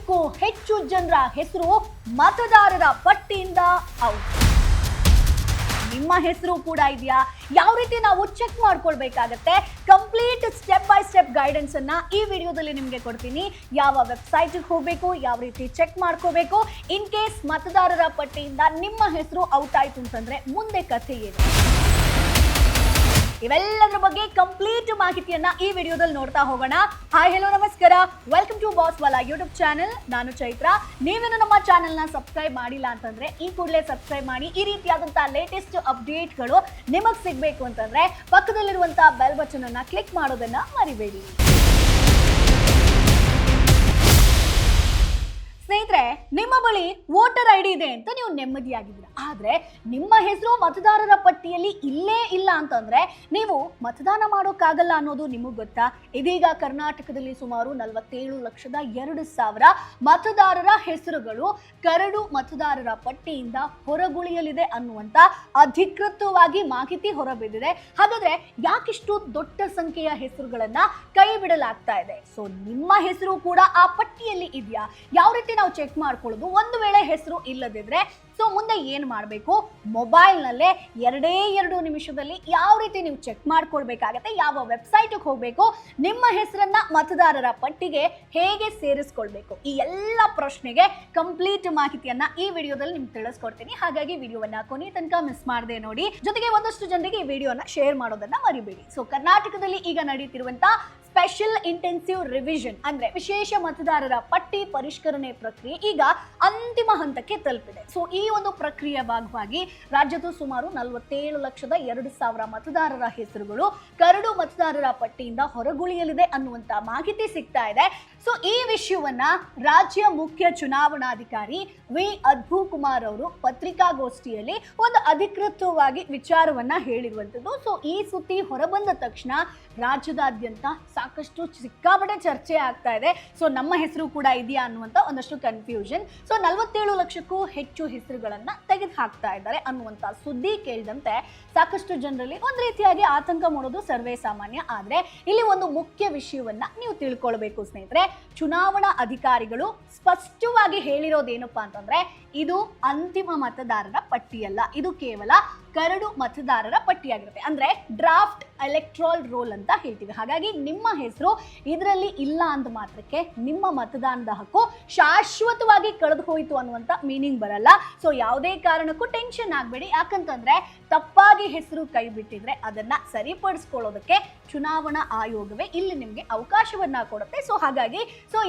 ಲಕ್ಷಕ್ಕೂ ಹೆಚ್ಚು ಜನರ ಹೆಸರು ಮತದಾರರ ಪಟ್ಟಿಯಿಂದ ಔಟ್. ನಿಮ್ಮ ಹೆಸರು ಕೂಡ ಇದೆಯಾ? ಯಾವ ರೀತಿ ನಾವು ಚೆಕ್ ಮಾಡ್ಕೊಳ್ಬೇಕಾಗತ್ತೆ? Complete step by step guidance ಅನ್ನ ಈ ವಿಡಿಯೋದಲ್ಲಿ ನಿಮಗೆ ಕೊಡ್ತೀನಿ. ಯಾವ ವೆಬ್ಸೈಟ್ಗೆ ಹೋಗಬೇಕು, ಯಾವ ರೀತಿ ಚೆಕ್ ಮಾಡ್ಕೋಬೇಕು, ಇನ್ ಕೇಸ್ ಮತದಾರರ ಪಟ್ಟಿಯಿಂದ ನಿಮ್ಮ ಹೆಸರು ಔಟ್ ಆಯ್ತು ಅಂತಂದ್ರೆ ಮುಂದೆ ಕಥೆ ಏನು, ಇವೆಲ್ಲದರ ಬಗ್ಗೆ ಕಂಪ್ಲೀಟ್ ಮಾಹಿತಿಯನ್ನ ಈ ವಿಡಿಯೋದಲ್ಲಿ ನೋಡ್ತಾ ಹೋಗೋಣ. ಹಾಯ್ ಹೆಲೋ ನಮಸ್ಕಾರ, ವೆಲ್ಕಮ್ ಟು ಬಾಸ್ ವಾಲಾ ಯೂಟ್ಯೂಬ್ ಚಾನೆಲ್. ನಾನು ಚೈತ್ರ. ನೀವೇನು ನಮ್ಮ ಚಾನೆಲ್ನ ಸಬ್ಸ್ಕ್ರೈಬ್ ಮಾಡಿಲ್ಲ ಅಂತಂದ್ರೆ ಈ ಕೂಡಲೇ ಸಬ್ಸ್ಕ್ರೈಬ್ ಮಾಡಿ. ಈ ರೀತಿಯಾದಂತಹ ಲೇಟೆಸ್ಟ್ ಅಪ್ಡೇಟ್ಗಳು ನಿಮಗೆ ಸಿಗಬೇಕು ಅಂತಂದ್ರೆ ಪಕ್ಕದಲ್ಲಿರುವಂತಹ ಬೆಲ್ ಬಟನ್ ಅನ್ನ ಕ್ಲಿಕ್ ಮಾಡೋದನ್ನ ಮರಿಬೇಡಿ. ಸ್ನೇಹಿತರೆ, ನಿಮ್ಮ ಬಳಿ ವೋಟರ್ ಐಡಿ ಇದೆ ಅಂತ ನೀವು ನೆಮ್ಮದಿಯಾಗಿದ್ದೀರಾ, ಆದ್ರೆ ನಿಮ್ಮ ಹೆಸರು ಮತದಾರರ ಪಟ್ಟಿಯಲ್ಲಿ ಇಲ್ಲೇ ಇಲ್ಲ ಅಂತಂದ್ರೆ ನೀವು ಮತದಾನ ಮಾಡೋಕ್ಕಾಗಲ್ಲ ಅನ್ನೋದು ನಿಮಗೆ ಗೊತ್ತಾ? ಇದೀಗ ಕರ್ನಾಟಕದಲ್ಲಿ ಸುಮಾರು 47,02,000 ಮತದಾರರ ಹೆಸರುಗಳು ಕರಡು ಮತದಾರರ ಪಟ್ಟಿಯಿಂದ ಹೊರಗುಳಿಯಲಿದೆ ಅನ್ನುವಂತ ಅಧಿಕೃತವಾಗಿ ಮಾಹಿತಿ ಹೊರಬಿದ್ದಿದೆ. ಹಾಗಾದ್ರೆ ಯಾಕಿಷ್ಟು ದೊಡ್ಡ ಸಂಖ್ಯೆಯ ಹೆಸರುಗಳನ್ನ ಕೈ ಬಿಡಲಾಗ್ತಾ ಇದೆ? ಸೊ ನಿಮ್ಮ ಹೆಸರು ಕೂಡ ಆ ಪಟ್ಟಿಯಲ್ಲಿ ಇದೆಯಾ? ಯಾವ ರೀತಿ ನಾವು ಚೆಕ್ ಮಾಡ್ಕೊಳ್ಳೋದು? ಒಂದು ವೇಳೆ ಹೆಸರು ಇಲ್ಲದಿದ್ರೆ ಸೊ ಮುಂದೆ ಏನು ಮಾಡಬೇಕು? ಮೊಬೈಲ್ನಲ್ಲೇ 2 ನಿಮಿಷದಲ್ಲಿ ಯಾವ ರೀತಿ ನೀವು ಚೆಕ್ ಮಾಡ್ಕೊಳ್ಬೇಕಾಗತ್ತೆ, ಯಾವ ವೆಬ್ಸೈಟ್ಗೆ ಹೋಗಬೇಕು, ನಿಮ್ಮ ಹೆಸರನ್ನ ಮತದಾರರ ಪಟ್ಟಿಗೆ ಹೇಗೆ ಸೇರಿಸ್ಕೊಳ್ಬೇಕು, ಈ ಎಲ್ಲ ಪ್ರಶ್ನೆಗೆ ಕಂಪ್ಲೀಟ್ ಮಾಹಿತಿಯನ್ನ ಈ ವಿಡಿಯೋದಲ್ಲಿ ನಿಮ್ಗೆ ತಿಳಿಸ್ಕೊಡ್ತೀನಿ. ಹಾಗಾಗಿ ವಿಡಿಯೋವನ್ನ ಕೊನೆ ತನಕ ಮಿಸ್ ಮಾಡದೆ ನೋಡಿ. ಜೊತೆಗೆ ಒಂದಷ್ಟು ಜನರಿಗೆ ಈ ವಿಡಿಯೋನ ಶೇರ್ ಮಾಡೋದನ್ನ ಮರಿಬೇಡಿ. ಸೊ ಕರ್ನಾಟಕದಲ್ಲಿ ಈಗ ನಡೀತಿರುವಂತ ಸ್ಪೆಷಲ್ ಇಂಟೆನ್ಸಿವ್ ರಿವಿಷನ್ ಅಂದ್ರೆ ವಿಶೇಷ ಮತದಾರರ ಪಟ್ಟಿ ಪರಿಷ್ಕರಣೆ ಪ್ರಕ್ರಿಯೆ ಈಗ ಅಂತಿಮ ಹಂತಕ್ಕೆ ತಲುಪಿದೆ. ಸೊ ಈ ಒಂದು ಪ್ರಕ್ರಿಯೆ ಭಾಗವಾಗಿ ರಾಜ್ಯದ ಸುಮಾರು 47,02,000 ಮತದಾರರ ಹೆಸರುಗಳು ಕರಡು ಮತದಾರರ ಪಟ್ಟಿಯಿಂದ ಹೊರಗುಳಿಯಲಿದೆ ಅನ್ನುವಂತ ಮಾಹಿತಿ ಸಿಗ್ತಾ ಇದೆ. ಸೊ ಈ ವಿಷಯವನ್ನ ರಾಜ್ಯ ಮುಖ್ಯ ಚುನಾವಣಾಧಿಕಾರಿ ವಿ ಅದ್ಭುತಕುಮಾರ್ ಅವರು ಪತ್ರಿಕಾಗೋಷ್ಠಿಯಲ್ಲಿ ಒಂದು ಅಧಿಕೃತವಾಗಿ ವಿಚಾರವನ್ನ ಹೇಳಿರುವಂತದ್ದು. ಸೊ ಈ ಸುದ್ದಿ ಹೊರಬಂದ ತಕ್ಷಣ ರಾಜ್ಯದಾದ್ಯಂತ ಸಾಕಷ್ಟು ಸಿಕ್ಕಾಪಟ್ಟೆ ಚರ್ಚೆ ಆಗ್ತಾ ಇದೆ. ಸೊ ನಮ್ಮ ಹೆಸರು ಕೂಡ ಇದೆಯಾ ಅನ್ನುವಂತ ಒಂದಷ್ಟು ಕನ್ಫ್ಯೂಷನ್. ಸೊ 47 ಲಕ್ಷಕ್ಕೂ ಹೆಚ್ಚು ಹೆಸರುಗಳನ್ನ ತೆಗೆದು ಹಾಕ್ತಾ ಇದ್ದಾರೆ ಅನ್ನುವಂತ ಸುದ್ದಿ ಕೇಳಿದಂತೆ ಸಾಕಷ್ಟು ಜನರಲ್ಲಿ ಒಂದು ರೀತಿಯಾಗಿ ಆತಂಕ ಮೂಡೋದು ಸರ್ವೇ ಸಾಮಾನ್ಯ. ಆದ್ರೆ ಇಲ್ಲಿ ಒಂದು ಮುಖ್ಯ ವಿಷಯವನ್ನ ನೀವು ತಿಳ್ಕೊಳ್ಬೇಕು ಸ್ನೇಹಿತರೆ. ಚುನಾವಣಾ ಅಧಿಕಾರಿಗಳು ಸ್ಪಷ್ಟವಾಗಿ ಹೇಳಿರೋದೇನಪ್ಪಾ ಅಂತಂದ್ರೆ ಇದು ಅಂತಿಮ ಮತದಾರರ ಪಟ್ಟಿಯಲ್ಲ, ಇದು ಕೇವಲ ಕರಡು ಮತದಾರರ ಪಟ್ಟಿಯಾಗಿರುತ್ತೆ. ಅಂದ್ರೆ ಡ್ರಾಫ್ಟ್ ಎಲೆಕ್ಟ್ರಾಲ್ ರೋಲ್ ಅಂತ ಹೇಳ್ತೀವಿ. ಹಾಗಾಗಿ ನಿಮ್ಮ ಹೆಸರು ಇದರಲ್ಲಿ ಇಲ್ಲ ಅಂದ ಮಾತ್ರಕ್ಕೆ ನಿಮ್ಮ ಮತದಾನದ ಹಕ್ಕು ಶಾಶ್ವತವಾಗಿ ಕಳೆದು ಹೋಯಿತು ಅನ್ನುವಂತ ಮೀನಿಂಗ್ ಬರಲ್ಲ. ಸೊ ಯಾವುದೇ ಕಾರಣಕ್ಕೂ ಟೆನ್ಷನ್ ಆಗಬೇಡಿ. ಯಾಕಂತಂದ್ರೆ ತಪ್ಪಾಗಿ ಹೆಸರು ಕೈ ಬಿಟ್ಟಿದ್ರೆ ಅದನ್ನ ಸರಿಪಡಿಸ್ಕೊಳ್ಳೋದಕ್ಕೆ ಚುನಾವಣಾ ಆಯೋಗವೇ ಇಲ್ಲಿ ನಿಮ್ಗೆ ಅವಕಾಶವನ್ನ ಕೊಡುತ್ತೆ. ಸೊ ಹಾಗಾಗಿ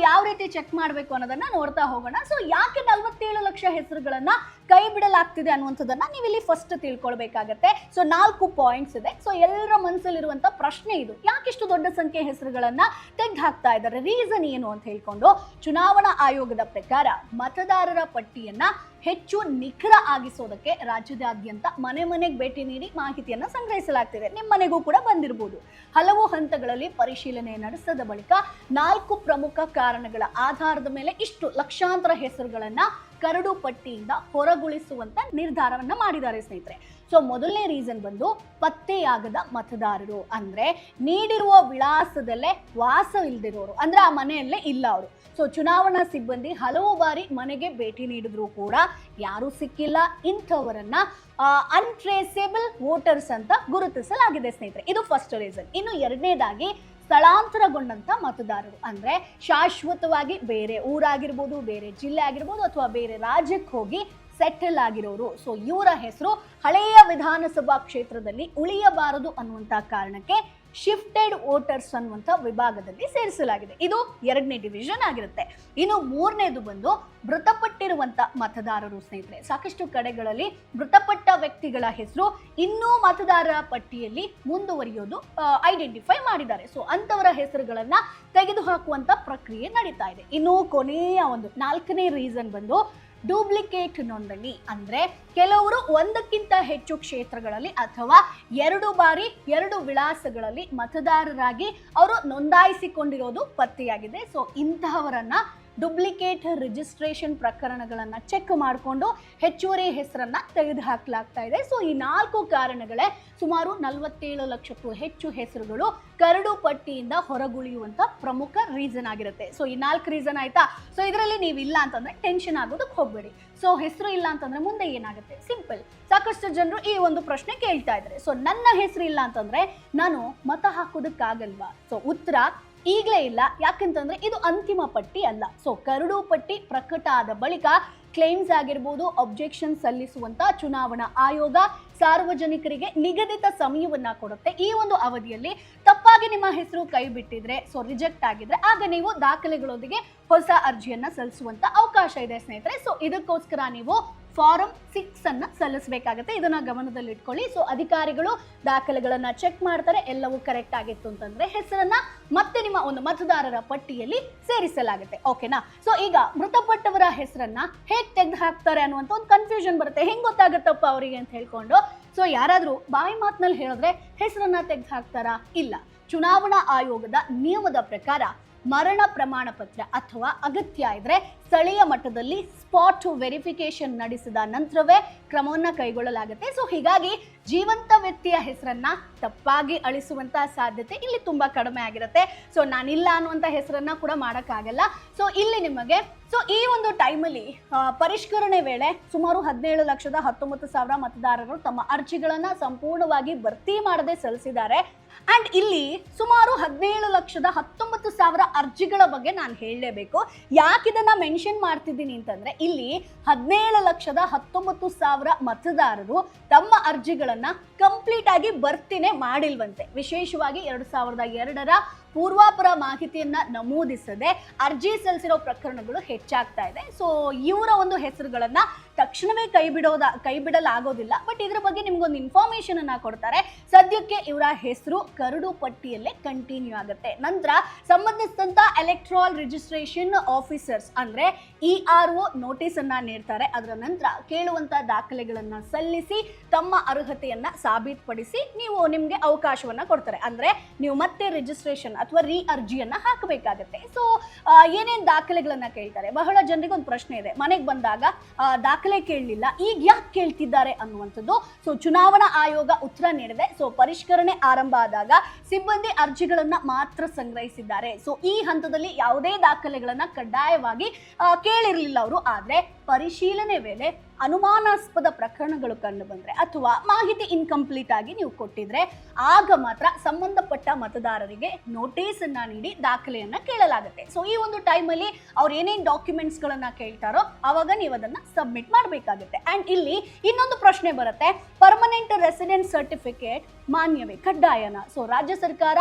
ಯಾವ ರೀತಿ ಚೆಕ್ ಮಾಡಬೇಕು ಅನ್ನೋದನ್ನ ನೋಡ್ತಾ ಹೋಗೋಣ. ಸೊ ಯಾಕೆ 47 ಲಕ್ಷ ಹೆಸರುಗಳನ್ನ ಕೈ ಬಿಡಲಾಗ್ತಿದೆ ಅನ್ನುವಂಥದ್ದನ್ನ ನೀವು ಇಲ್ಲಿ ಫಸ್ಟ್ ತಿಳ್ಕೊಳ್ಬೇಕಾಗತ್ತೆ. ಸೊ 4 ಪಾಯಿಂಟ್ಸ್ ಇದೆ. ಸೊ ಎಲ್ಲರ ಮನಸ್ಸಲ್ಲಿರುವಂತ ಪ್ರಶ್ನೆ ಇದು, ಯಾಕಿಷ್ಟು ದೊಡ್ಡ ಸಂಖ್ಯೆ ಹೆಸರುಗಳನ್ನ ತೆಗೆದು ಹಾಕ್ತಾ ಇದ್ದಾರೆ, ರೀಸನ್ ಏನು ಅಂತ ಹೇಳ್ಕೊಂಡು ಚುನಾವಣಾ ಆಯೋಗದ ಪ್ರಕಾರ ಮತದಾರರ ಪಟ್ಟಿಯನ್ನ ಹೆಚ್ಚು ನಿಖರ ಆಗಿಸೋದಕ್ಕೆ ರಾಜ್ಯದಾದ್ಯಂತ ಮನೆ ಮನೆಗೆ ಭೇಟಿ ನೀಡಿ ಮಾಹಿತಿಯನ್ನ ಸಂಗ್ರಹಿಸಲಾಗ್ತಿದೆ. ನಿಮ್ಮ ಮನೆಗೂ ಕೂಡ ಬಂದಿರಬಹುದು. ಹಲವು ಹಂತಗಳಲ್ಲಿ ಪರಿಶೀಲನೆ ನಡೆಸಿದ ಬಳಿಕ 4 ಪ್ರಮುಖ ಕಾರಣಗಳ ಆಧಾರದ ಮೇಲೆ ಇಷ್ಟು ಲಕ್ಷಾಂತರ ಹೆಸರುಗಳನ್ನ ಕರಡು ಪಟ್ಟಿಯಿಂದ ಹೊರಗುಳಿಸುವಂತ ನಿರ್ಧಾರವನ್ನ ಮಾಡಿದ್ದಾರೆ ಸ್ನೇಹಿತರೆ. ಸೊ ಮೊದಲನೇ ರೀಸನ್ ಬಂದು ಪತ್ತೆಯಾಗದ ಮತದಾರರು, ಅಂದ್ರೆ ನೀಡಿರುವ ವಿಳಾಸದಲ್ಲೇ ವಾಸವಿಲ್ಲದಿರೋರು, ಅಂದ್ರೆ ಆ ಮನೆಯಲ್ಲೇ ಇಲ್ಲ ಅವರು. ಸೊ ಚುನಾವಣಾ ಸಿಬ್ಬಂದಿ ಹಲವು ಬಾರಿ ಮನೆಗೆ ಭೇಟಿ ನೀಡಿದ್ರು ಕೂಡ ಯಾರೂ ಸಿಕ್ಕಿಲ್ಲ. ಇಂಥವರನ್ನ ಅನ್ಟ್ರೇಸೇಬಲ್ ವೋಟರ್ಸ್ ಅಂತ ಗುರುತಿಸಲಾಗಿದೆ ಸ್ನೇಹಿತರೆ. ಇದು ಫಸ್ಟ್ ರೀಸನ್. ಇನ್ನು ಎರಡನೇದಾಗಿ ಸ್ಥಳಾಂತರಗೊಂಡಂತ ಮತದಾರರು, ಅಂದ್ರೆ ಶಾಶ್ವತವಾಗಿ ಬೇರೆ ಊರಾಗಿರ್ಬೋದು, ಬೇರೆ ಜಿಲ್ಲೆ ಆಗಿರ್ಬೋದು, ಅಥವಾ ಬೇರೆ ರಾಜ್ಯಕ್ಕೆ ಹೋಗಿ ಸೆಟಲ್ ಆಗಿರೋರು. ಸೊ ಇವರ ಹೆಸರು ಹಳೆಯ ವಿಧಾನಸಭಾ ಕ್ಷೇತ್ರದಲ್ಲಿ ಉಳಿಯಬಾರದು ಅನ್ನುವಂತ ಕಾರಣಕ್ಕೆ ಶಿಫ್ಟೆಡ್ ವೋಟರ್ಸ್ ಅನ್ನುವಂಥ ವಿಭಾಗದಲ್ಲಿ ಸೇರಿಸಲಾಗಿದೆ. ಇದು 2ನೇ ಡಿವಿಷನ್ ಆಗಿರುತ್ತೆ. ಇನ್ನು 3ನೇದು ಬಂದು ಮೃತಪಟ್ಟಿರುವಂತ ಮತದಾರರು ಸ್ನೇಹಿತರೆ. ಸಾಕಷ್ಟು ಕಡೆಗಳಲ್ಲಿ ಮೃತಪಟ್ಟ ವ್ಯಕ್ತಿಗಳ ಹೆಸರು ಇನ್ನೂ ಮತದಾರರ ಪಟ್ಟಿಯಲ್ಲಿ ಮುಂದುವರಿಯೋದು ಐಡೆಂಟಿಫೈ ಮಾಡಿದ್ದಾರೆ. ಸೊ ಅಂತವರ ಹೆಸರುಗಳನ್ನ ತೆಗೆದುಹಾಕುವಂತ ಪ್ರಕ್ರಿಯೆ ನಡೀತಾ ಇದೆ. ಇನ್ನು ಕೊನೆಯ ಒಂದು 4ನೇ ರೀಸನ್ ಬಂದು ಡೂಪ್ಲಿಕೇಟ್ ನೋಂದಣಿ, ಅಂದ್ರೆ ಕೆಲವರು ಒಂದಕ್ಕಿಂತ ಹೆಚ್ಚು ಕ್ಷೇತ್ರಗಳಲ್ಲಿ ಅಥವಾ 2 ಬಾರಿ 2 ವಿಳಾಸಗಳಲ್ಲಿ ಮತದಾರರಾಗಿ ಅವರು ನೋಂದಾಯಿಸಿಕೊಂಡಿರೋದು ಪತ್ತೆಯಾಗಿದೆ. ಸೊ ಇಂತಹವರನ್ನ ಡೂಪ್ಲಿಕೇಟ್ ರಿಜಿಸ್ಟ್ರೇಷನ್ ಪ್ರಕರಣಗಳನ್ನು ಚೆಕ್ ಮಾಡಿಕೊಂಡು ಹೆಚ್ಚುವರಿ ಹೆಸರನ್ನ ತೆಗೆದುಹಾಕಲಾಗ್ತಾ ಇದೆ. ಸೊ ಈ 4 ಕಾರಣಗಳೇ ಸುಮಾರು 47 ಲಕ್ಷಕ್ಕೂ ಹೆಚ್ಚು ಹೆಸರುಗಳು ಕರಡು ಪಟ್ಟಿಯಿಂದ ಹೊರಗುಳಿಯುವಂತ ಪ್ರಮುಖ ರೀಸನ್ ಆಗಿರುತ್ತೆ. ಸೊ ಈ 4 ರೀಸನ್ ಆಯ್ತಾ. ಸೊ ಇದರಲ್ಲಿ ನೀವು ಇಲ್ಲ ಅಂತಂದ್ರೆ ಟೆನ್ಷನ್ ಆಗೋದಕ್ಕೆ ಹೋಗ್ಬೇಡಿ. ಸೊ ಹೆಸರು ಇಲ್ಲ ಅಂತಂದ್ರೆ ಮುಂದೆ ಏನಾಗುತ್ತೆ? ಸಿಂಪಲ್. ಸಾಕಷ್ಟು ಜನರು ಈ ಒಂದು ಪ್ರಶ್ನೆ ಕೇಳ್ತಾ ಇದ್ದಾರೆ. ಸೊ ನನ್ನ ಹೆಸರು ಇಲ್ಲ ಅಂತಂದ್ರೆ ನಾನು ಮತ ಹಾಕೋದಕ್ಕಾಗಲ್ವಾ? ಸೊ ಉತ್ತರ ಈಗಲೇ ಇಲ್ಲ. ಯಾಕಂತಂದ್ರೆ ಇದು ಅಂತಿಮ ಪಟ್ಟಿ ಅಲ್ಲ. ಸೊ ಕರಡು ಪಟ್ಟಿ ಪ್ರಕಟ ಆದ ಬಳಿಕ ಕ್ಲೇಮ್ಸ್ ಆಗಿರ್ಬೋದು, ಅಬ್ಜೆಕ್ಷನ್ ಸಲ್ಲಿಸುವಂತ ಚುನಾವಣಾ ಆಯೋಗ ಸಾರ್ವಜನಿಕರಿಗೆ ನಿಗದಿತ ಸಮಯವನ್ನ ಕೊಡುತ್ತೆ. ಈ ಒಂದು ಅವಧಿಯಲ್ಲಿ ತಪ್ಪಾಗಿ ನಿಮ್ಮ ಹೆಸರು ಕೈ ಬಿಟ್ಟಿದ್ರೆ, ಸೊ ರಿಜೆಕ್ಟ್ ಆಗಿದ್ರೆ, ಆಗ ನೀವು ದಾಖಲೆಗಳೊಂದಿಗೆ ಹೊಸ ಅರ್ಜಿಯನ್ನ ಸಲ್ಲಿಸುವಂತ ಅವಕಾಶ ಇದೆ ಸ್ನೇಹಿತರೆ. ಸೊ ಇದಕ್ಕೋಸ್ಕರ ನೀವು ಫಾರಂ 6 ಅನ್ನ ಸಲ್ಲಿಸಬೇಕಾಗುತ್ತೆ. ಇದನ್ನ ಗಮನದಲ್ಲಿ ಇಟ್ಕೊಳ್ಳಿ. ಸೊ ಅಧಿಕಾರಿಗಳು ದಾಖಲೆಗಳನ್ನ ಚೆಕ್ ಮಾಡ್ತಾರೆ, ಎಲ್ಲವೂ ಕರೆಕ್ಟ್ ಆಗಿತ್ತು ಅಂತಂದ್ರೆ ಹೆಸರನ್ನ ಮತ್ತೆ ನಿಮ್ಮ ಒಂದು ಮತದಾರರ ಪಟ್ಟಿಯಲ್ಲಿ ಸೇರಿಸಲಾಗುತ್ತೆ. ಓಕೆನಾ? ಸೊ ಈಗ ಮೃತಪಟ್ಟವರ ಹೆಸರನ್ನ ಹೇಗೆ ತೆಗೆದು ಹಾಕ್ತಾರೆ ಅನ್ನುವಂತ ಒಂದು ಕನ್ಫ್ಯೂಷನ್ ಬರುತ್ತೆ. ಹೆಂಗ್ ಗೊತ್ತಾಗತ್ತಪ್ಪ ಅವರಿಗೆ ಅಂತ ಹೇಳ್ಕೊಂಡು. ಸೊ ಯಾರಾದ್ರೂ ಬಾಯಿ ಮಾತಿನಲ್ಲಿ ಹೇಳಿದ್ರೆ ಹೆಸರನ್ನ ತೆಗೆದು ಹಾಕ್ತಾರಾ? ಇಲ್ಲ. ಚುನಾವಣಾ ಆಯೋಗದ ನಿಯಮದ ಪ್ರಕಾರ ಮರಣ ಪ್ರಮಾಣ ಪತ್ರ ಅಥವಾ ಅಗತ್ಯ ಇದ್ರೆ ಸ್ಥಳೀಯ ಮಟ್ಟದಲ್ಲಿ ಸ್ಪಾಟ್ ವೆರಿಫಿಕೇಶನ್ ನಡೆಸಿದ ನಂತರವೇ ಕ್ರಮವನ್ನ ಕೈಗೊಳ್ಳಲಾಗುತ್ತೆ. ಸೊ ಹೀಗಾಗಿ ಜೀವಂತ ವ್ಯಕ್ತಿಯ ಹೆಸರನ್ನ ತಪ್ಪಾಗಿ ಅಳಿಸುವಂತ ಸಾಧ್ಯತೆ ಇಲ್ಲಿ ತುಂಬಾ ಕಡಿಮೆ ಆಗಿರುತ್ತೆ. ಸೊ ನಾನಿಲ್ಲ ಅನ್ನುವಂತ ಹೆಸರನ್ನ ಕೂಡ ಮಾಡೋಕ್ಕಾಗಲ್ಲ. ಸೊ ಇಲ್ಲಿ ನಿಮಗೆ ಈ ಒಂದು ಟೈಮಲ್ಲಿ ಪರಿಷ್ಕರಣೆ ವೇಳೆ ಸುಮಾರು 17,19,000 ಮತದಾರರು ತಮ್ಮ ಅರ್ಜಿಗಳನ್ನ ಸಂಪೂರ್ಣವಾಗಿ ಭರ್ತಿ ಮಾಡದೆ ಸಲ್ಲಿಸಿದ್ದಾರೆ. ಅಂಡ್ ಇಲ್ಲಿ ಸುಮಾರು 17,19,000 ಅರ್ಜಿಗಳ ಬಗ್ಗೆ ನಾನು ಹೇಳಲೇಬೇಕು. ಯಾಕಿದನ್ನ ಮೆನ್ಷನ್ ಮಾಡ್ತಿದ್ದೀನಿ ಅಂತಂದ್ರೆ ಇಲ್ಲಿ 17,19,000 ಮತದಾರರು ತಮ್ಮ ಅರ್ಜಿಗಳನ್ನ ಕಂಪ್ಲೀಟ್ ಆಗಿ ಭರ್ತಿನೇ ಮಾಡಿಲ್ವಂತೆ. ವಿಶೇಷವಾಗಿ 2002ರ ಪೂರ್ವಾಪರ ಮಾಹಿತಿಯನ್ನ ನಮೂದಿಸದೆ ಅರ್ಜಿ ಸಲ್ಲಿಸಿರೋ ಪ್ರಕರಣಗಳು ಹೆಚ್ಚಾಗ್ತಾ ಇದೆ. ಸೊ ಇವರ ಒಂದು ಹೆಸರುಗಳನ್ನ ತಕ್ಷಣವೇ ಕೈ ಬಿಡಲಾಗೋದಿಲ್ಲ. ಬಟ್ ಇದ್ರ ಬಗ್ಗೆ ನಿಮ್ಗೊಂದು ಇನ್ಫಾರ್ಮೇಶನ್ ಅನ್ನ ಕೊಡ್ತಾರೆ. ಸದ್ಯಕ್ಕೆ ಇವರ ಹೆಸರು ಕರಡು ಪಟ್ಟಿಯಲ್ಲೇ ಕಂಟಿನ್ಯೂ ಆಗುತ್ತೆ. ನಂತರ ಸಂಬಂಧಿಸಿದಂತ ಎಲೆಕ್ಟ್ರಲ್ ರಿಜಿಸ್ಟ್ರೇಷನ್ ಆಫೀಸರ್ಸ್ ಅಂದ್ರೆ ERO ನೋಟಿಸ್ ಅನ್ನ ನೀಡ್ತಾರೆ. ಅದರ ನಂತರ ಕೇಳುವಂತ ದಾಖಲೆಗಳನ್ನ ಸಲ್ಲಿಸಿ ತಮ್ಮ ಅರ್ಹತೆಯನ್ನ ಸಾಬೀತುಪಡಿಸಿ ನಿಮ್ಗೆ ಅವಕಾಶವನ್ನ ಕೊಡ್ತಾರೆ. ಅಂದ್ರೆ ನೀವು ಮತ್ತೆ ರಿಜಿಸ್ಟ್ರೇಷನ್ ಅಥವಾ ರೀ ಅರ್ಜಿಯನ್ನ ಹಾಕಬೇಕಾಗತ್ತೆ. ಸೊ ಏನೇನ್ ದಾಖಲೆಗಳನ್ನ ಕೇಳ್ತಾರೆ? ಬಹಳ ಜನರಿಗೆ ಒಂದು ಪ್ರಶ್ನೆ ಇದೆ, ಮನೆಗೆ ಬಂದಾಗ ದಾಖಲೆ ಕೇಳಲಿಲ್ಲ, ಈಗ ಯಾಕೆ ಕೇಳ್ತಿದ್ದಾರೆ ಅನ್ನುವಂಥದ್ದು. ಸೊ ಚುನಾವಣಾ ಆಯೋಗ ಉತ್ತರ ನೀಡಿದೆ. ಸೊ ಪರಿಷ್ಕರಣೆ ಆರಂಭ ಆದಾಗ ಸಿಬ್ಬಂದಿ ಅರ್ಜಿಗಳನ್ನ ಮಾತ್ರ ಸಂಗ್ರಹಿಸಿದ್ದಾರೆ. ಸೊ ಈ ಹಂತದಲ್ಲಿ ಯಾವುದೇ ದಾಖಲೆಗಳನ್ನ ಕಡ್ಡಾಯವಾಗಿ ಕೇಳಿರಲಿಲ್ಲ ಅವರು. ಆದ್ರೆ ಪರಿಶೀಲನೆ ವೇಳೆ ಅನುಮಾನಾಸ್ಪದ ಪ್ರಕರಣಗಳು ಕಂಡು ಬಂದ್ರೆ ಅಥವಾ ಮಾಹಿತಿ ಇನ್ಕಂಪ್ಲೀಟ್ ಆಗಿ ನೀವು ಕೊಟ್ಟಿದ್ರೆ ಆಗ ಮಾತ್ರ ಸಂಬಂಧಪಟ್ಟ ಮತದಾರರಿಗೆ ನೋಟಿಸ್ ಅನ್ನ ನೀಡಿ ದಾಖಲೆಯನ್ನ ಕೇಳಲಾಗುತ್ತೆ. ಸೊ ಈ ಒಂದು ಟೈಮಲ್ಲಿ ಅವ್ರು ಏನೇನ್ ಡಾಕ್ಯುಮೆಂಟ್ಸ್ ಗಳನ್ನ ಕೇಳ್ತಾರೋ ಅವಾಗ ನೀವು ಅದನ್ನ ಸಬ್ಮಿಟ್ ಮಾಡಬೇಕಾಗುತ್ತೆ. ಅಂಡ್ ಇಲ್ಲಿ ಇನ್ನೊಂದು ಪ್ರಶ್ನೆ ಬರುತ್ತೆ, ಪರ್ಮನೆಂಟ್ ರೆಸಿಡೆನ್ಸ್ ಸರ್ಟಿಫಿಕೇಟ್ ಮಾನ್ಯವೇ, ಕಡ್ಡಾಯನ? ಸೊ ರಾಜ್ಯ ಸರ್ಕಾರ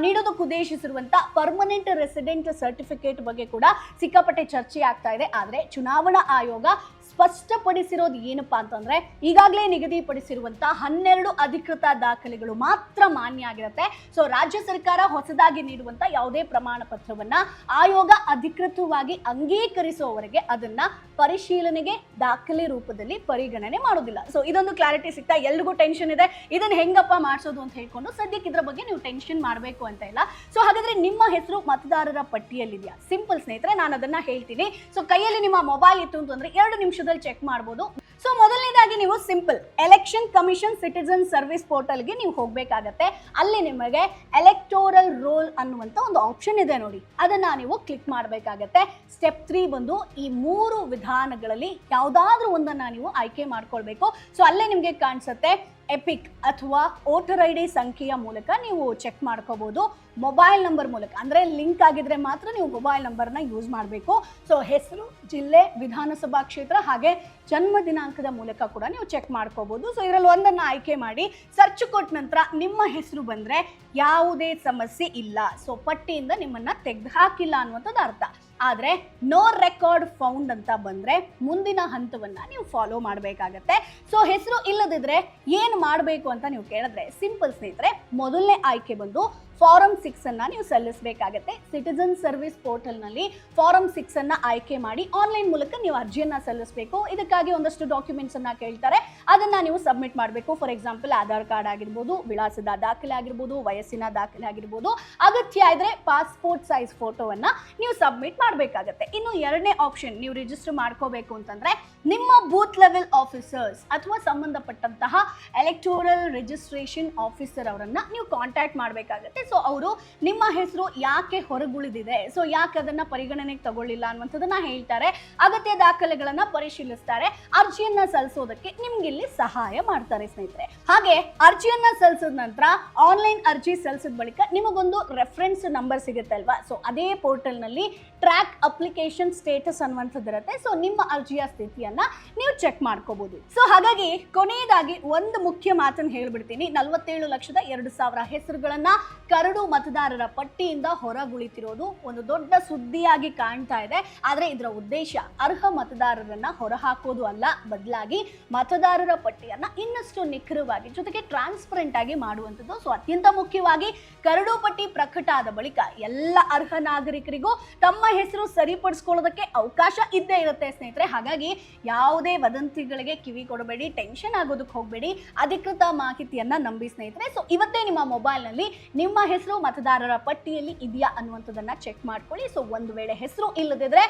ನೀಡೋದಕ್ಕೆ ಉದ್ದೇಶಿಸಿರುವಂತ ಪರ್ಮನೆಂಟ್ ರೆಸಿಡೆಂಟ್ ಸರ್ಟಿಫಿಕೇಟ್ ಬಗ್ಗೆ ಕೂಡ ಸಿಕ್ಕಾಪಟ್ಟೆ ಚರ್ಚೆ ಆಗ್ತಾ ಇದೆ. ಆದ್ರೆ ಚುನಾವಣಾ ಆಯೋಗ ಸ್ಪಷ್ಟಪಡಿಸಿರೋದು ಏನಪ್ಪಾ ಅಂತಂದ್ರೆ ಈಗಾಗಲೇ ನಿಗದಿಪಡಿಸಿರುವಂತಹ 12 ಅಧಿಕೃತ ದಾಖಲೆಗಳು ಮಾತ್ರ ಮಾನ್ಯ ಆಗಿರುತ್ತೆ. ಸೊ ರಾಜ್ಯ ಸರ್ಕಾರ ಹೊಸದಾಗಿ ನೀಡುವಂತ ಯಾವುದೇ ಪ್ರಮಾಣ ಪತ್ರವನ್ನ ಆಯೋಗ ಅಧಿಕೃತವಾಗಿ ಅಂಗೀಕರಿಸುವವರೆಗೆ ಅದನ್ನ ಪರಿಶೀಲನೆಗೆ ದಾಖಲೆ ರೂಪದಲ್ಲಿ ಪರಿಗಣನೆ ಮಾಡೋದಿಲ್ಲ. ಸೊ ಇದೊಂದು ಕ್ಲಾರಿಟಿ ಸಿಗ್ತಾ ಎಲ್ರಿಗೂ ಟೆನ್ಷನ್ ಇದೆ, ಇದನ್ನ ಹೆಂಗಪ್ಪ ಮಾಡಿಸೋದು ಅಂತ ಹೇಳ್ಕೊಂಡು. ಸದ್ಯಕ್ಕೆ ಇದ್ರ ಬಗ್ಗೆ ನೀವು ಟೆನ್ಷನ್ ಮಾಡಬೇಕು ಅಂತ ಇಲ್ಲ. ಸೊ ಹಾಗಾದ್ರೆ ನಿಮ್ಮ ಹೆಸರು ಮತದಾರರ ಪಟ್ಟಿಯಲ್ಲಿದೆಯಾ? ಸಿಂಪಲ್ ಸ್ನೇಹಿತರೆ, ನಾನು ಅದನ್ನ ಹೇಳ್ತೀನಿ. ಸೊ ಕೈಯಲ್ಲಿ ನಿಮ್ಮ ಮೊಬೈಲ್ ಇತ್ತು ಅಂತಂದ್ರೆ 2 ನಿಮಿಷದಲ್ಲಿ ಚೆಕ್ ಮಾಡಬಹುದು. ಸೊ ಮೊದಲನೇದಾಗಿ ನೀವು simple election commission citizen service ಪೋರ್ಟಲ್ಗೆ ನೀವು ಹೋಗಬೇಕಾಗತ್ತೆ. ಅಲ್ಲಿ ನಿಮಗೆ ಎಲೆಕ್ಟೋರಲ್ ರೋಲ್ ಅನ್ನುವಂಥ ಒಂದು ಆಪ್ಷನ್ ಇದೆ ನೋಡಿ, ಅದನ್ನ ನೀವು ಕ್ಲಿಕ್ ಮಾಡಬೇಕಾಗತ್ತೆ. ಸ್ಟೆಪ್ 3 ಬಂದು ಈ 3 ವಿಧಾನಗಳಲ್ಲಿ ಯಾವುದಾದ್ರೂ ಒಂದನ್ನ ನೀವು ಆಯ್ಕೆ ಮಾಡ್ಕೊಳ್ಬೇಕು. ಸೊ ಅಲ್ಲೇ ನಿಮಗೆ ಕಾಣಿಸುತ್ತೆ ಎಪಿಕ್ ಅಥವಾ ವೋಟರ್ ID ಸಂಖ್ಯೆಯ ಮೂಲಕ ನೀವು ಚೆಕ್ ಮಾಡ್ಕೋಬಹುದು. ಮೊಬೈಲ್ ನಂಬರ್ ಮೂಲಕ ಅಂದ್ರೆ ಲಿಂಕ್ ಆಗಿದ್ರೆ ಮಾತ್ರ ನೀವು ಮೊಬೈಲ್ ನಂಬರ್ನ ಯೂಸ್ ಮಾಡಬೇಕು. ಸೊ ಹೆಸರು, ಜಿಲ್ಲೆ, ವಿಧಾನಸಭಾ ಕ್ಷೇತ್ರ ಹಾಗೆ ಜನ್ಮ ದಿನಾಂಕದ ಮೂಲಕ ಕೂಡ ನೀವು ಚೆಕ್ ಮಾಡ್ಕೋಬಹುದು. ಸೊ ಇದರಲ್ಲಿ ಒಂದನ್ನು ಆಯ್ಕೆ ಮಾಡಿ ಸರ್ಚ್ ಕೊಟ್ಟ ನಂತರ ನಿಮ್ಮ ಹೆಸರು ಬಂದ್ರೆ ಯಾವುದೇ ಸಮಸ್ಯೆ ಇಲ್ಲ. ಸೊ ಪಟ್ಟಿಯಿಂದ ನಿಮ್ಮನ್ನ ತೆಗೆದು ಹಾಕಿಲ್ಲ ಅನ್ನುವಂಥದ್ದು ಅರ್ಥ. ಆದರೆ ನೋ ರೆಕಾರ್ಡ್ ಫೌಂಡ್ ಅಂತ ಬಂದ್ರೆ ಮುಂದಿನ ಹಂತವನ್ನ ನೀವು ಫಾಲೋ ಮಾಡಬೇಕಾಗತ್ತೆ. ಸೊ ಹೆಸರು ಇಲ್ಲದಿದ್ರೆ ಏನು ಮಾಡಬೇಕು ಅಂತ ನೀವು ಕೇಳಿದ್ರೆ ಸಿಂಪಲ್ ಸ್ನೇಹಿತರೆ, ಮೊದಲನೇ ಆಯ್ಕೆ ಬಂದು ಫಾರಂ 6 ಅನ್ನ ನೀವು ಸಲ್ಲಿಸಬೇಕಾಗತ್ತೆ. ಸಿಟಿಜನ್ ಸರ್ವಿಸ್ ಪೋರ್ಟಲ್ ನಲ್ಲಿ ಫಾರಂ 6 ಅನ್ನ ಆಯ್ಕೆ ಮಾಡಿ ಆನ್ಲೈನ್ ಮೂಲಕ ನೀವು ಅರ್ಜಿಯನ್ನ ಸಲ್ಲಿಸಬೇಕು. ಇದಕ್ಕಾಗಿ ಒಂದಷ್ಟು ಡಾಕ್ಯುಮೆಂಟ್ಸ್ ಅನ್ನ ಕೇಳ್ತಾರೆ, ಅದನ್ನ ನೀವು ಸಬ್ಮಿಟ್ ಮಾಡಬೇಕು. ಫಾರ್ ಎಕ್ಸಾಂಪಲ್ ಆಧಾರ್ ಕಾರ್ಡ್ ಆಗಿರ್ಬೋದು, ವಿಳಾಸದ ದಾಖಲೆ ಆಗಿರ್ಬೋದು, ವಯಸ್ಸಿನ ದಾಖಲೆ ಆಗಿರ್ಬೋದು, ಅಗತ್ಯ ಇದ್ರೆ ಪಾಸ್ಪೋರ್ಟ್ ಸೈಜ್ ಫೋಟೋವನ್ನ ನೀವು ಸಬ್ಮಿಟ್ ಮಾಡಬೇಕಾಗತ್ತೆ. ಇನ್ನು ಎರಡನೇ ಆಪ್ಷನ್, ನೀವು ರಿಜಿಸ್ಟರ್ ಮಾಡ್ಕೋಬೇಕು ಅಂತಂದ್ರೆ ನಿಮ್ಮ ಬೂತ್ ಲೆವೆಲ್ ಆಫೀಸರ್ಸ್ ಅಥವಾ ಸಂಬಂಧಪಟ್ಟಂತಹ ಎಲೆಕ್ಟೋರಲ್ ರಿಜಿಸ್ಟ್ರೇಷನ್ ಆಫೀಸರ್ ಅವರನ್ನ ನೀವು ಕಾಂಟ್ಯಾಕ್ಟ್ ಮಾಡಬೇಕಾಗತ್ತೆ. ಸೊ ಅವರು ನಿಮ್ಮ ಹೆಸರು ಯಾಕೆ ಹೊರಗುಳಿದಿದೆ, ಸೊ ಯಾಕೆ ಅದನ್ನ ಪರಿಗಣನೆಗೆ ತಗೊಳ್ಳಿಲ್ಲ ಅನ್ನುವಂಥದ್ದನ್ನ ಹೇಳ್ತಾರೆ. ಅಗತ್ಯ ದಾಖಲೆಗಳನ್ನ ಪರಿಶೀಲಿಸ್ತಾರೆ. ಅರ್ಜಿಯನ್ನ ಸಲ್ಲಿಸೋದಕ್ಕೆ ನಿಮ್ಗೆ ಇಲ್ಲಿ ಸಹಾಯ ಮಾಡ್ತಾರೆ ಸ್ನೇಹಿತರೆ. ಹಾಗೆ ಅರ್ಜಿಯನ್ನ ಸಲ್ಲಿಸಿದ ನಂತರ ಆನ್ಲೈನ್ ಅರ್ಜಿ ಸಲ್ಲಿಸಿದ ಬಳಿಕ ನಿಮಗೊಂದು ರೆಫರೆನ್ಸ್ ನಂಬರ್ ಸಿಗುತ್ತೆ ಅಲ್ವಾ, ಸೊ ಅದೇ ಪೋರ್ಟಲ್ ನಲ್ಲಿ ಟ್ರ್ಯಾಕ್ ಅಪ್ಲಿಕೇಶನ್ ಸ್ಟೇಟಸ್ ಅನ್ನುವಂಥದ್ದು ಇರುತ್ತೆ. ಸೊ ನಿಮ್ಮ ಅರ್ಜಿಯ ಸ್ಥಿತಿಯನ್ನ ನೀವು ಚೆಕ್ ಮಾಡ್ಕೋಬಹುದು. ಸೊ ಹಾಗಾಗಿ ಕೊನೆಯದಾಗಿ ಒಂದು ಮುಖ್ಯ ಮಾತನ್ನು ಹೇಳ್ಬಿಡ್ತೀನಿ. 47,02,000 ಹೆಸರುಗಳನ್ನ ಕರಡು ಮತದಾರರ ಪಟ್ಟಿಯಿಂದ ಹೊರಗುಳಿತಿರೋದು ಒಂದು ದೊಡ್ಡ ಸುದ್ದಿಯಾಗಿ ಕಾಣ್ತಾ ಇದೆ. ಆದ್ರೆ ಇದರ ಉದ್ದೇಶ ಅರ್ಹ ಮತದಾರರನ್ನ ಹೊರಹಾಕೋದು ಅಲ್ಲ, ಬದಲಾಗಿ ಮತದಾರರ ಪಟ್ಟಿಯನ್ನ ಇನ್ನಷ್ಟು ನಿಖರವಾಗಿ ಜೊತೆಗೆ ಟ್ರಾನ್ಸ್ಪರೆಂಟ್ ಆಗಿ ಮಾಡುವಂಥದ್ದು. ಸೊ ಅತ್ಯಂತ ಮುಖ್ಯವಾಗಿ ಕರಡು ಪಟ್ಟಿ ಪ್ರಕಟ ಆದ ಬಳಿಕ ಎಲ್ಲ ಅರ್ಹ ನಾಗರಿಕರಿಗೂ ತಮ್ಮ ಹೆಸರು ಸರಿಪಡಿಸ್ಕೊಳ್ಳೋದಕ್ಕೆ ಅವಕಾಶ ಇದ್ದೇ ಇರುತ್ತೆ ಸ್ನೇಹಿತರೆ. ಹಾಗಾಗಿ ಯಾವುದೇ ವದಂತಿಗಳಿಗೆ ಕಿವಿ ಕೊಡಬೇಡಿ, ಟೆನ್ಷನ್ ಆಗೋದಕ್ಕೆ ಹೋಗಬೇಡಿ, ಅಧಿಕೃತ ಮಾಹಿತಿಯನ್ನ ನಂಬಿ ಸ್ನೇಹಿತರೆ. ಸೊ ಇವತ್ತೇ ನಿಮ್ಮ ಮೊಬೈಲ್ನಲ್ಲಿ ನಿಮ್ಮ ಹೆಸರು ಮತದಾರರ ಪಟ್ಟಿಯಲ್ಲಿ ಇದೆಯಾ ಅನ್ನುವಂಥದ್ದನ್ನ ಚೆಕ್ ಮಾಡ್ಕೊಳ್ಳಿ. ಸೊ ಒಂದು ವೇಳೆ ಹೆಸರು ಇಲ್ಲದಿದ್ರೆ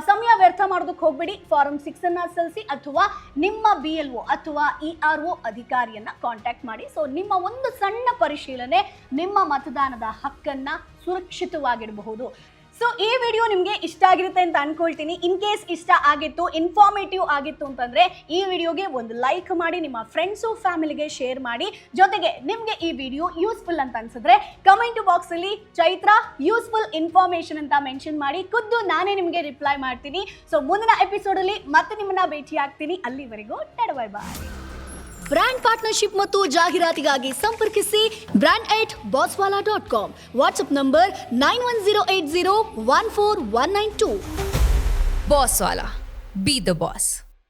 ಸಮಯ ವ್ಯರ್ಥ ಮಾಡೋದಕ್ಕೆ ಹೋಗಬೇಡಿ. ಫಾರಂ 6 ಅನ್ನ ಸಲ್ಲಿಸಿ ಅಥವಾ ನಿಮ್ಮ BLO ಅಥವಾ ERO ಅಧಿಕಾರಿಯನ್ನ ಕಾಂಟ್ಯಾಕ್ಟ್ ಮಾಡಿ. ಸೊ ನಿಮ್ಮ ಒಂದು ಸಣ್ಣ ಪರಿಶೀಲನೆ ನಿಮ್ಮ ಮತದಾನದ ಹಕ್ಕನ್ನ ಸುರಕ್ಷಿತವಾಗಿಡಬಹುದು. ಸೊ ಈ ವಿಡಿಯೋ ನಿಮಗೆ ಇಷ್ಟ ಆಗಿರುತ್ತೆ ಅಂತ ಅನ್ಕೊಳ್ತೀನಿ. ಇನ್ ಕೇಸ್ ಇಷ್ಟ ಆಗಿತ್ತು, ಇನ್ಫಾರ್ಮೇಟಿವ್ ಆಗಿತ್ತು ಅಂತಂದ್ರೆ ಈ ವಿಡಿಯೋಗೆ ಒಂದು ಲೈಕ್ ಮಾಡಿ, ನಿಮ್ಮ ಫ್ರೆಂಡ್ಸು ಫ್ಯಾಮಿಲಿಗೆ ಶೇರ್ ಮಾಡಿ. ಜೊತೆಗೆ ನಿಮಗೆ ಈ ವಿಡಿಯೋ ಯೂಸ್ಫುಲ್ ಅಂತ ಅನ್ಸಿದ್ರೆ ಕಮೆಂಟ್ ಬಾಕ್ಸ್ ಅಲ್ಲಿ ಚೈತ್ರ ಯೂಸ್ಫುಲ್ ಇನ್ಫಾರ್ಮೇಶನ್ ಅಂತ ಮೆನ್ಷನ್ ಮಾಡಿ, ಖುದ್ದು ನಾನೇ ನಿಮಗೆ ರಿಪ್ಲೈ ಮಾಡ್ತೀನಿ. ಸೊ ಮುಂದಿನ ಎಪಿಸೋಡ್ ಅಲ್ಲಿ ಮತ್ತೆ ನಿಮ್ಮನ್ನ ಭೇಟಿ ಆಗ್ತೀನಿ. ಅಲ್ಲಿವರೆಗೂ ಬೈ ಬಾಯ್. ಬ್ರ್ಯಾಂಡ್ ಪಾರ್ಟ್ನರ್ಶಿಪ್ ಮತ್ತು ಜಾಹೀರಾತಿಗಾಗಿ ಸಂಪರ್ಕಿಸಿ brand@bosswala.com. WhatsApp number 9108014192. Bosswala. Be the boss.